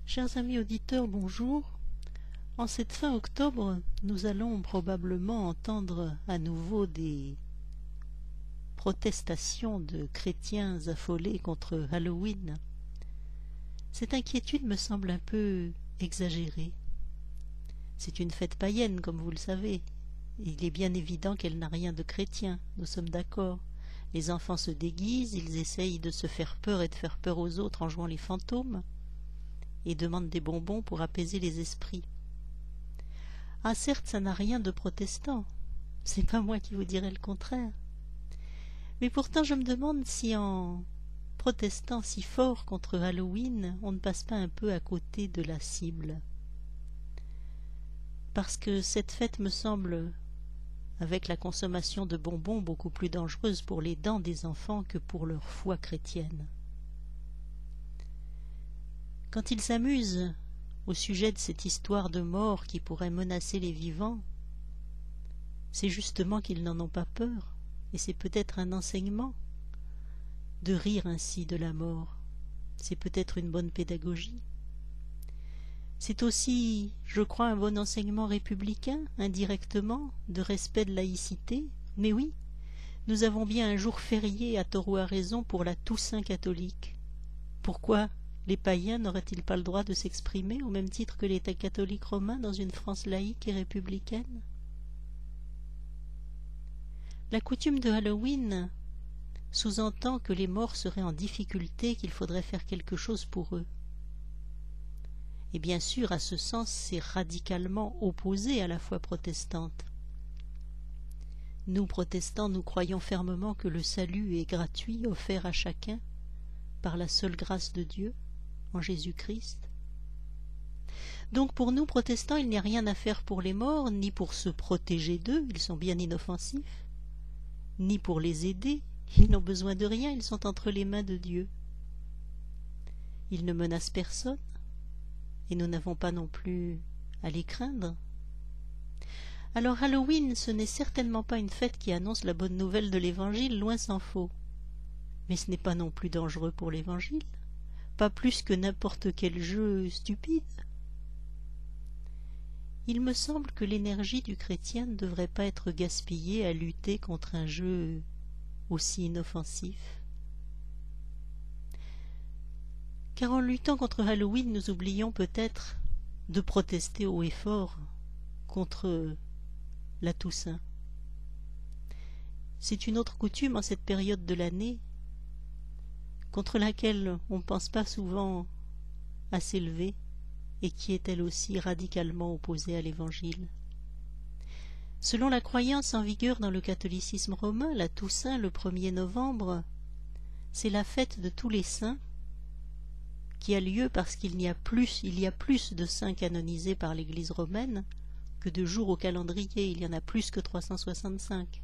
Chers amis auditeurs, bonjour. En cette fin octobre, nous allons probablement entendre à nouveau des protestations de chrétiens affolés contre Halloween. Cette inquiétude me semble un peu exagérée. C'est une fête païenne, comme vous le savez. Il est bien évident qu'elle n'a rien de chrétien, nous sommes d'accord. Les enfants se déguisent, ils essayent de se faire peur et de faire peur aux autres en jouant les fantômes, et demandent des bonbons pour apaiser les esprits. Ah certes, ça n'a rien de protestant, c'est pas moi qui vous dirai le contraire. Mais pourtant je me demande si en protestant si fort contre Halloween, on ne passe pas un peu à côté de la cible. Parce que cette fête me semble, avec la consommation de bonbons, beaucoup plus dangereuse pour les dents des enfants que pour leur foi chrétienne. Quand ils s'amusent au sujet de cette histoire de mort qui pourrait menacer les vivants, c'est justement qu'ils n'en ont pas peur, et c'est peut-être un enseignement de rire ainsi de la mort. C'est peut-être une bonne pédagogie. C'est aussi, je crois, un bon enseignement républicain, indirectement, de respect de laïcité. Mais oui, nous avons bien un jour férié à tort ou à raison pour la Toussaint catholique. Pourquoi les païens n'auraient-ils pas le droit de s'exprimer au même titre que l'État catholique romain dans une France laïque et républicaine? La coutume de Halloween sous-entend que les morts seraient en difficulté, qu'il faudrait faire quelque chose pour eux. Et bien sûr, à ce sens, c'est radicalement opposé à la foi protestante. Nous, protestants, nous croyons fermement que le salut est gratuit, offert à chacun, par la seule grâce de Dieu, en Jésus-Christ. Donc pour nous, protestants, il n'y a rien à faire pour les morts, ni pour se protéger d'eux, ils sont bien inoffensifs, ni pour les aider, ils n'ont besoin de rien, ils sont entre les mains de Dieu. Ils ne menacent personne, et nous n'avons pas non plus à les craindre. Alors Halloween, ce n'est certainement pas une fête qui annonce la bonne nouvelle de l'Évangile, loin s'en faut. Mais ce n'est pas non plus dangereux pour l'Évangile, pas plus que n'importe quel jeu stupide. Il me semble que l'énergie du chrétien ne devrait pas être gaspillée à lutter contre un jeu aussi inoffensif. Car en luttant contre Halloween, nous oublions peut-être de protester haut et fort contre la Toussaint. C'est une autre coutume en cette période de l'année, contre laquelle on ne pense pas souvent à s'élever, et qui est elle aussi radicalement opposée à l'Évangile. Selon la croyance en vigueur dans le catholicisme romain, la Toussaint, le 1er novembre, c'est la fête de tous les saints, qui a lieu parce qu'il y a plus de saints canonisés par l'Église romaine que de jours au calendrier, il y en a plus que 365.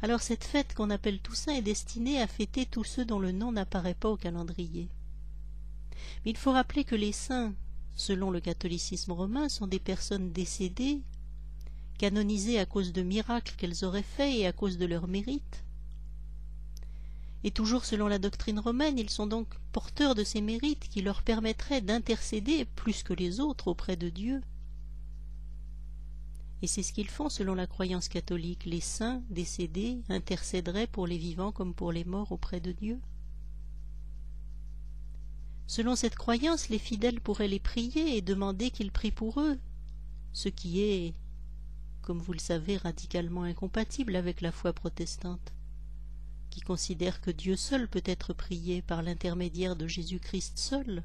Alors cette fête qu'on appelle Toussaint est destinée à fêter tous ceux dont le nom n'apparaît pas au calendrier. Mais il faut rappeler que les saints, selon le catholicisme romain, sont des personnes décédées, canonisées à cause de miracles qu'elles auraient faits et à cause de leur mérite. Et toujours selon la doctrine romaine, ils sont donc porteurs de ces mérites qui leur permettraient d'intercéder plus que les autres auprès de Dieu. Et c'est ce qu'ils font selon la croyance catholique. Les saints décédés intercéderaient pour les vivants comme pour les morts auprès de Dieu. Selon cette croyance, les fidèles pourraient les prier et demander qu'ils prient pour eux, ce qui est, comme vous le savez, radicalement incompatible avec la foi protestante, qui considère que Dieu seul peut être prié par l'intermédiaire de Jésus-Christ seul.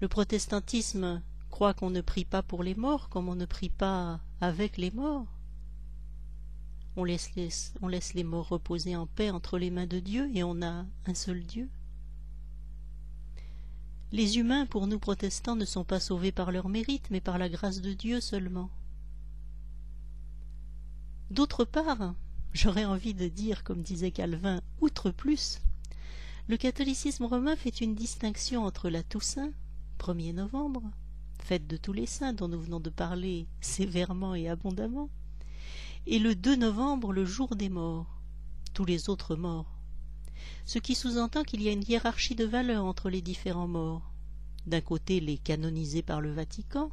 Le protestantisme croit qu'on ne prie pas pour les morts comme on ne prie pas avec les morts. On laisse les morts reposer en paix entre les mains de Dieu et on a un seul Dieu. Les humains, pour nous protestants, ne sont pas sauvés par leur mérite, mais par la grâce de Dieu seulement. D'autre part, j'aurais envie de dire, comme disait Calvin, outre plus, le catholicisme romain fait une distinction entre la Toussaint, 1er novembre, fête de tous les saints dont nous venons de parler sévèrement et abondamment, et le 2 novembre, le jour des morts, tous les autres morts, ce qui sous-entend qu'il y a une hiérarchie de valeurs entre les différents morts. D'un côté les canonisés par le Vatican,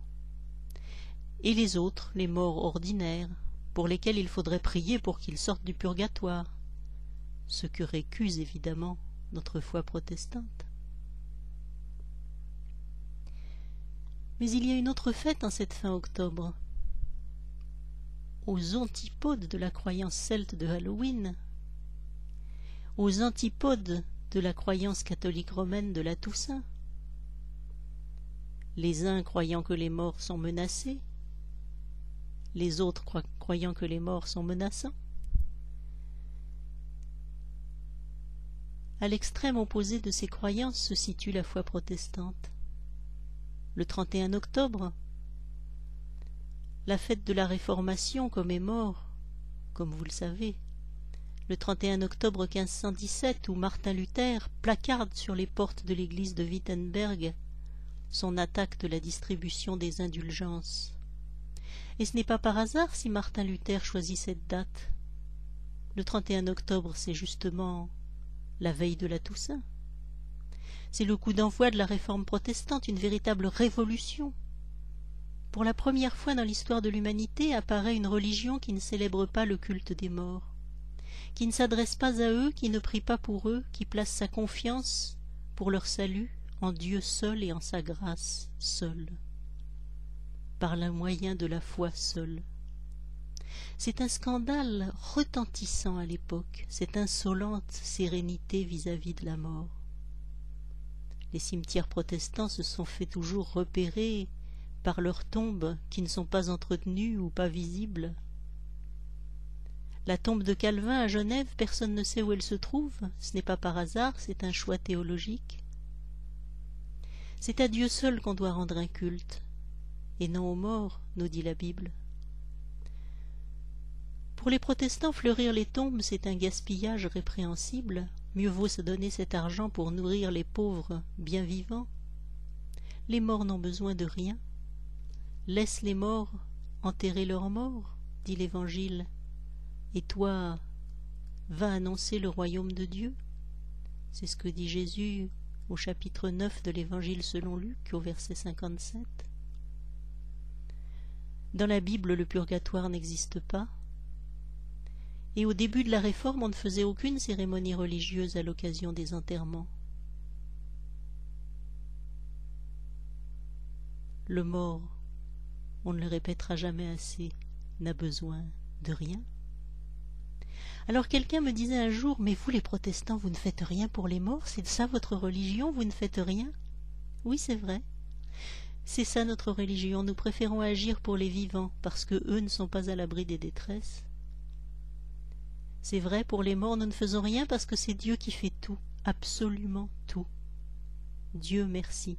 et les autres, les morts ordinaires, pour lesquels il faudrait prier pour qu'ils sortent du purgatoire, ce que récuse évidemment notre foi protestante. Mais il y a une autre fête en cette fin octobre. Aux antipodes de la croyance celte de Halloween, aux antipodes de la croyance catholique romaine de la Toussaint, les uns croyant que les morts sont menacés, les autres croyant que les morts sont menaçants. À l'extrême opposé de ces croyances se situe la foi protestante. Le 31 octobre, la fête de la Réformation commémore, comme vous le savez, le 31 octobre 1517 où Martin Luther placarde sur les portes de l'église de Wittenberg son attaque de la distribution des indulgences. Et ce n'est pas par hasard si Martin Luther choisit cette date. Le 31 octobre, c'est justement la veille de la Toussaint. C'est le coup d'envoi de la réforme protestante, une véritable révolution. Pour la première fois dans l'histoire de l'humanité apparaît une religion qui ne célèbre pas le culte des morts, qui ne s'adresse pas à eux, qui ne prie pas pour eux, qui place sa confiance pour leur salut en Dieu seul et en sa grâce seule, par le moyen de la foi seule. C'est un scandale retentissant à l'époque, cette insolente sérénité vis-à-vis de la mort. Les cimetières protestants se sont fait toujours repérer par leurs tombes qui ne sont pas entretenues ou pas visibles. La tombe de Calvin à Genève, personne ne sait où elle se trouve, ce n'est pas par hasard, c'est un choix théologique. C'est à Dieu seul qu'on doit rendre un culte, et non aux morts, nous dit la Bible. Pour les protestants, fleurir les tombes, c'est un gaspillage répréhensible. Mieux vaut se donner cet argent pour nourrir les pauvres bien vivants. Les morts n'ont besoin de rien. Laisse les morts enterrer leurs morts, dit l'Évangile. Et toi, va annoncer le royaume de Dieu. C'est ce que dit Jésus au chapitre 9 de l'Évangile selon Luc, au verset 57. Dans la Bible, le purgatoire n'existe pas. Et au début de la Réforme, on ne faisait aucune cérémonie religieuse à l'occasion des enterrements. Le mort, on ne le répétera jamais assez, n'a besoin de rien. Alors quelqu'un me disait un jour, mais vous les protestants, vous ne faites rien pour les morts, c'est ça votre religion, vous ne faites rien? Oui, c'est vrai. C'est ça notre religion, nous préférons agir pour les vivants, parce que eux ne sont pas à l'abri des détresses. C'est vrai, pour les morts, nous ne faisons rien parce que c'est Dieu qui fait tout, absolument tout. Dieu merci.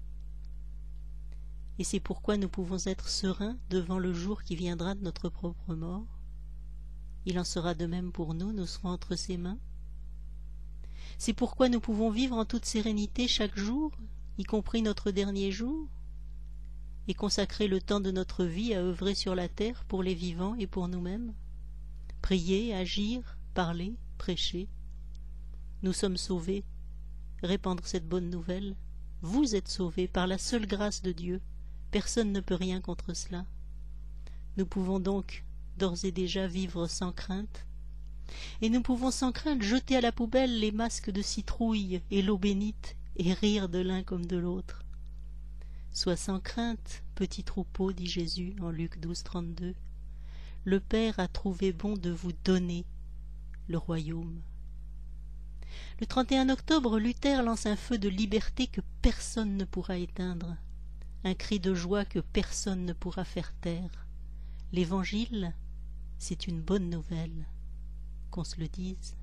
Et c'est pourquoi nous pouvons être sereins devant le jour qui viendra de notre propre mort. Il en sera de même pour nous, nous serons entre ses mains. C'est pourquoi nous pouvons vivre en toute sérénité chaque jour, y compris notre dernier jour, et consacrer le temps de notre vie à œuvrer sur la terre pour les vivants et pour nous-mêmes. Prier, agir, parler, prêcher. Nous sommes sauvés. Répandre cette bonne nouvelle. Vous êtes sauvés par la seule grâce de Dieu. Personne ne peut rien contre cela. Nous pouvons donc d'ores et déjà vivre sans crainte. Et nous pouvons sans crainte jeter à la poubelle les masques de citrouille et l'eau bénite et rire de l'un comme de l'autre. Sois sans crainte, petit troupeau, dit Jésus en Luc 12:32. Le Père a trouvé bon de vous donner le royaume. Le 31 octobre, Luther lance un feu de liberté que personne ne pourra éteindre, un cri de joie que personne ne pourra faire taire. L'Évangile, c'est une bonne nouvelle, qu'on se le dise.